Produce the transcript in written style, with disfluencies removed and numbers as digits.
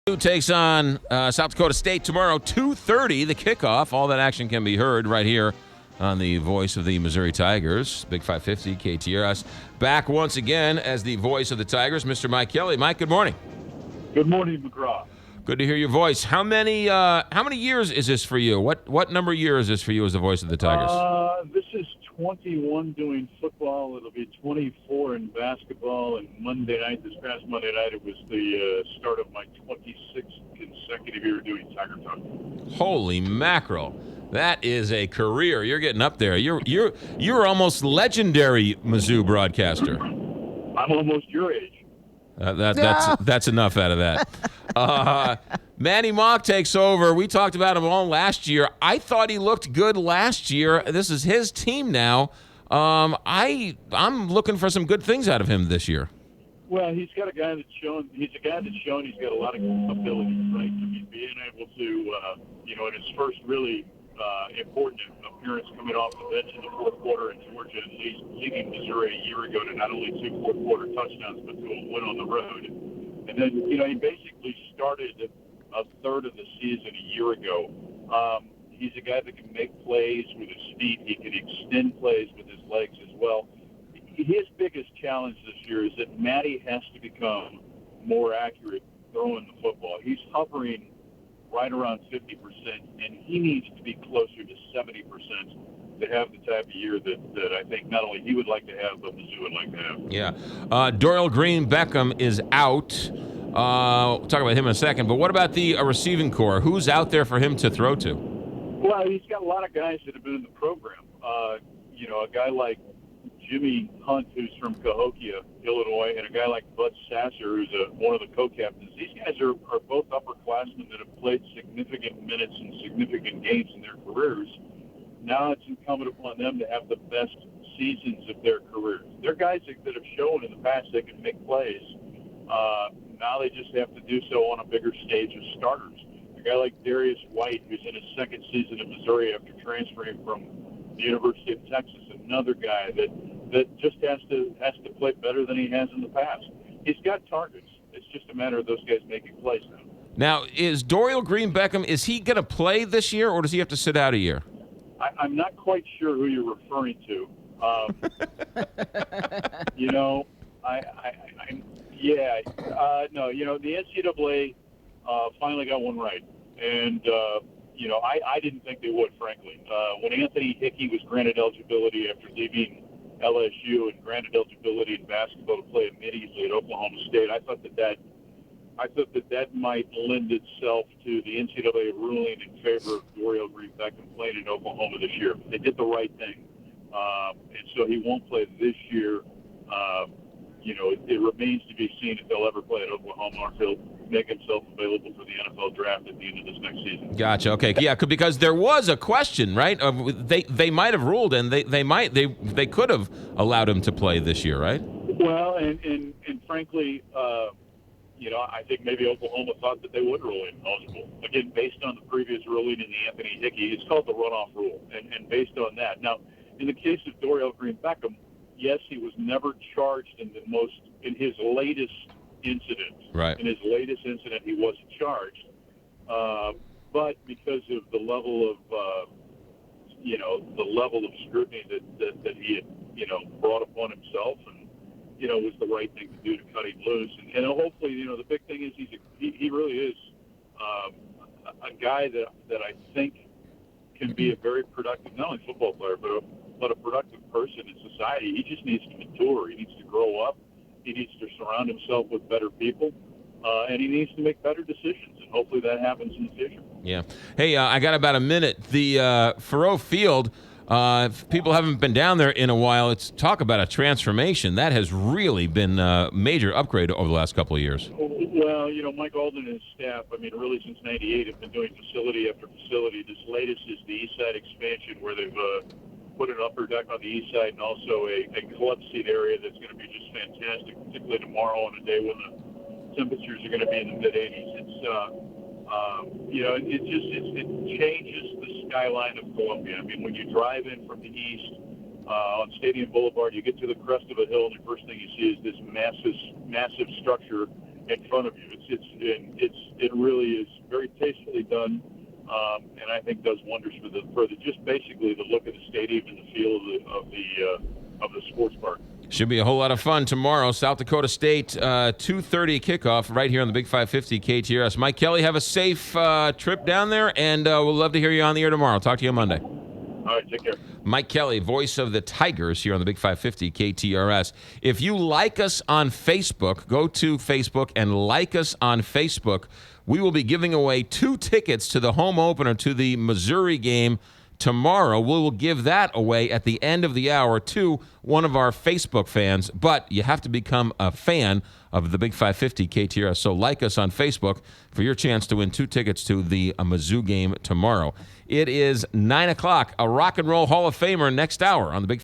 Mizzou takes on South Dakota State tomorrow, 2:30, the kickoff. All that action can be heard right here on the voice of the Missouri Tigers, Big 550 KTRS. Back once again as the voice of the Tigers, Mr. Mike Kelly. Mike, good morning. Good morning, McGraw. Good to hear your voice. How many years is this for you? What number year is this for you as the voice of the Tigers? This is 21 doing football. It'll be 24 in basketball. And this past Monday night, it was the start of my 26th consecutive year doing Tiger Talk. Holy mackerel. That is a career. You're getting up there. You're almost legendary Mizzou broadcaster. I'm almost your age. That's enough out of that. Manny Mock takes over. We talked about him all last year. I thought he looked good last year. This is his team now. I'm looking for some good things out of him this year. Well, he's got a guy that's shown. He's got a lot of ability, right? I mean, being able to, in his first really important appearance coming off the bench in the fourth quarter in Georgia, and leading Missouri a year ago to not only 2 fourth-quarter touchdowns, but to a win on the road. And then, he basically started a third of the season a year ago. He's a guy that can make plays with his feet. He can extend plays with his legs as well. His biggest challenge this year is that Matty has to become more accurate throwing the football. He's hovering right around 50%, and he needs to be closer to 70% to have the type of year that I think not only he would like to have, but Mizzou would like to have. Yeah. Dorial Green-Beckham is out. We'll talk about him in a second, but what about the receiving core? Who's out there for him to throw to? Well, he's got a lot of guys that have been in the program. A guy like Jimmy Hunt, who's from Cahokia, Illinois, and a guy like Bud Sasser, who's one of the co-captains. These guys are both upperclassmen that have played significant minutes and significant games in their careers. Now it's incumbent upon them to have the best seasons of their careers. They're guys that have shown in the past they can make plays. Now they just have to do so on a bigger stage of starters. A guy like Darius White, who's in his second season at Missouri after transferring from the University of Texas, another guy that just has to play better than he has in the past. He's got targets. It's just a matter of those guys making plays now. Now, is Dorial Green-Beckham, is he going to play this year, or does he have to sit out a year? I'm not quite sure who you're referring to. The NCAA finally got one right. And, I didn't think they would, frankly. When Anthony Hickey was granted eligibility after leaving LSU and granted eligibility in basketball to play immediately at Oklahoma State, I thought that might lend itself to the NCAA ruling in favor of Dorial Green-Beckham playing in Oklahoma this year. They did the right thing. And so he won't play this year. It remains to be seen if he'll ever play at Oklahoma or if he'll make himself available for the NFL draft at the end of this next season. Gotcha. Okay. Yeah, because there was a question, right? They might have ruled, and they could have allowed him to play this year, right? Well, and frankly, I think maybe Oklahoma thought that they would rule him eligible. Again, based on the previous ruling in the Anthony Hickey, it's called the runoff rule, and based on that. Now, in the case of Dorial Green-Beckham, yes, he was never charged in his latest incident. Right. In his latest incident, he wasn't charged. But because of the level of scrutiny that he had, brought upon himself, and was the right thing to do to cut him loose. And hopefully, the big thing is he really is a guy that I think can be a very productive, not only football player, but a productive person in society. He just needs to mature. He needs to grow up. He needs to surround himself with better people, and he needs to make better decisions. And hopefully that happens in the future. Yeah. Hey, I got about a minute. The Faurot Field, if people haven't been down there in a while, it's talk about a transformation. That has really been a major upgrade over the last couple of years. Well, Mike Alden and his staff, really since '98, have been doing facility after facility. This latest is the East Side expansion, where they've put an upper deck on the east side and also a club seat area that's going to be just fantastic, particularly tomorrow on a day when the temperatures are going to be in the mid-80s. It changes the skyline of Columbia. When you drive in from the east on Stadium Boulevard, you get to the crest of a hill, and the first thing you see is this massive structure in front of you. It really is very tastefully done, and I think does wonders for the just basically the look of the stadium and the feel of the sports park. Should be a whole lot of fun tomorrow. South Dakota State, 2:30 kickoff right here on the Big 550 KTRS. Mike Kelly, have a safe trip down there, and we'll love to hear you on the air tomorrow. Talk to you on Monday. All right, take care. Mike Kelly, voice of the Tigers here on the Big 550 KTRS. If you like us on Facebook, go to Facebook and like us on Facebook. We will be giving away 2 tickets to the home opener to the Missouri game tomorrow. We will give that away at the end of the hour to one of our Facebook fans, but you have to become a fan of the Big 550 KTRS. So like us on Facebook for your chance to win 2 tickets to the Mizzou game tomorrow. It is 9 o'clock. A Rock and Roll Hall of Famer next hour on the Big